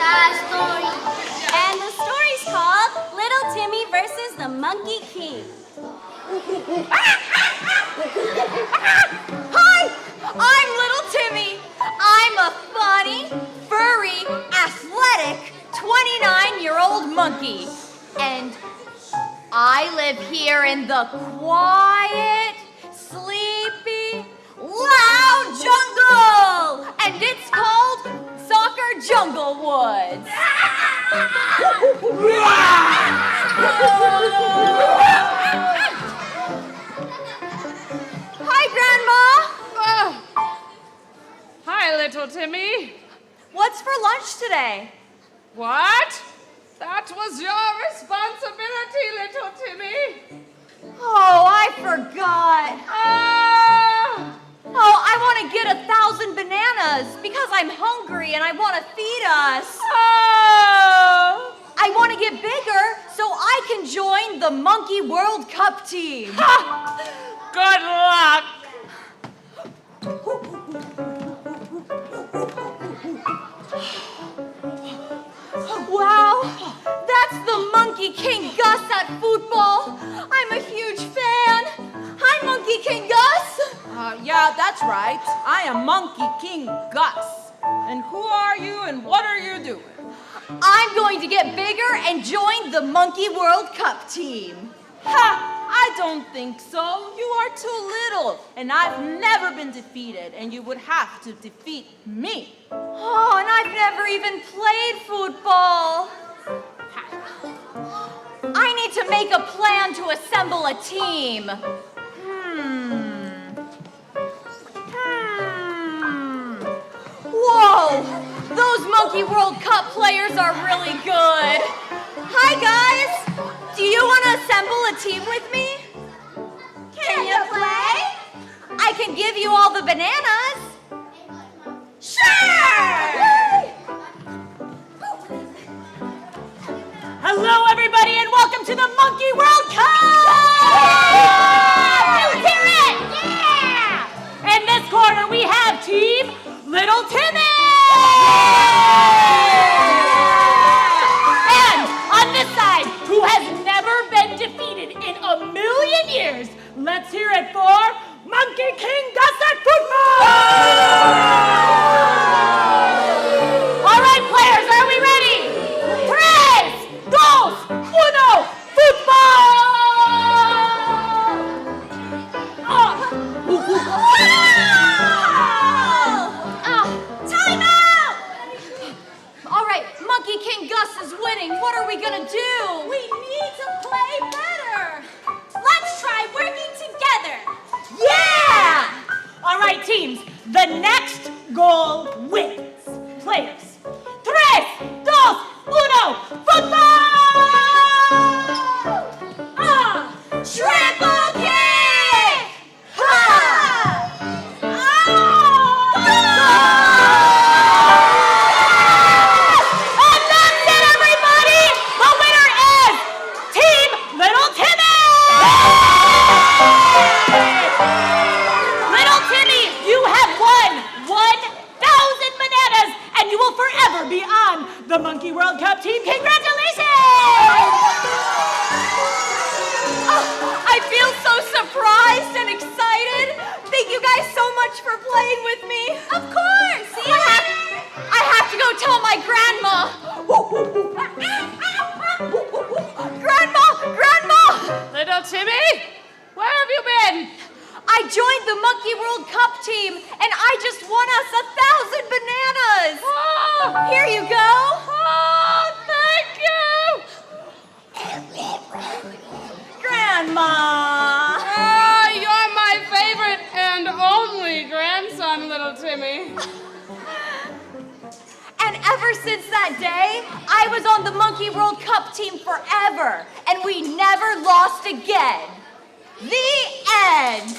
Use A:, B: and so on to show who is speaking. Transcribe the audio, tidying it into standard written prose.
A: Story. And the story's called Little Timmy versus the Monkey King. Hi, I'm Little Timmy. I'm a funny, furry, athletic, 29-year-old monkey. And I live here in the quiet, sleepy, loud jungle. And it's called Soccer Jungle Woods. Hi, Grandma.
B: Hi, Little Timmy.
A: What's for lunch today?
B: What? That was your responsibility, Little Timmy.
A: Oh, I forgot. Oh, I want to get 1,000 bananas because I'm hungry and I want to feed us.
B: Oh!
A: I want to get bigger so I can join the Monkey World Cup team.
B: Good luck.
A: Wow, that's the Monkey King Gus at fútbol. I'm a huge fan. Hi, Monkey King Gus.
C: Yeah, that's right. I am Monkey King Gus. And who are you and what are you doing?
A: I'm going to get bigger and join the Monkey World Cup team.
C: Ha! I don't think so. You are too little, and I've never been defeated, and you would have to defeat me.
A: Oh, and I've never even played football. I need to make a plan to assemble a team. Whoa! Those Monkey World Cup players are really good. Hi, guys. Do you want to assemble a team with me? Can you play? I can give you all the bananas. Sure!
C: Hello, everybody, and welcome to the Monkey World Cup!
A: Let's hear it! Yeah!
C: In this corner, we have Team Little Timmy! And on this side, who has never been defeated in a million years, let's hear it for Monkey King Gus at football! All right, players, are we ready? 3, 2, 1, football!
A: Time out! All right, Monkey King Gus is winning. What are we gonna do? We need to play better. Let's try working together.
C: Yeah! All right, teams, the next goal wins. Players, 3, 2, 1, football!
A: Triple kick! Ha!
C: And that's it, everybody! The winner is Team Little Timmy! Little Timmy, you have won 1,000 bananas, and you will forever be on the Monkey World Cup team. Congratulations!
A: I feel so surprised and excited. Thank you guys so much for playing with me. Of course. I have to go tell my grandma. Grandma!
B: Little Timmy, where have you been?
A: I joined the Monkey World Cup team, and I just won us 1,000 bananas.
B: Oh,
A: Here you go.
B: oh, thank you.
A: Grandma.
B: You're my favorite and only grandson, Little Timmy.
A: And ever since that day, I was on the Monkey World Cup team forever, and we never lost again. The end.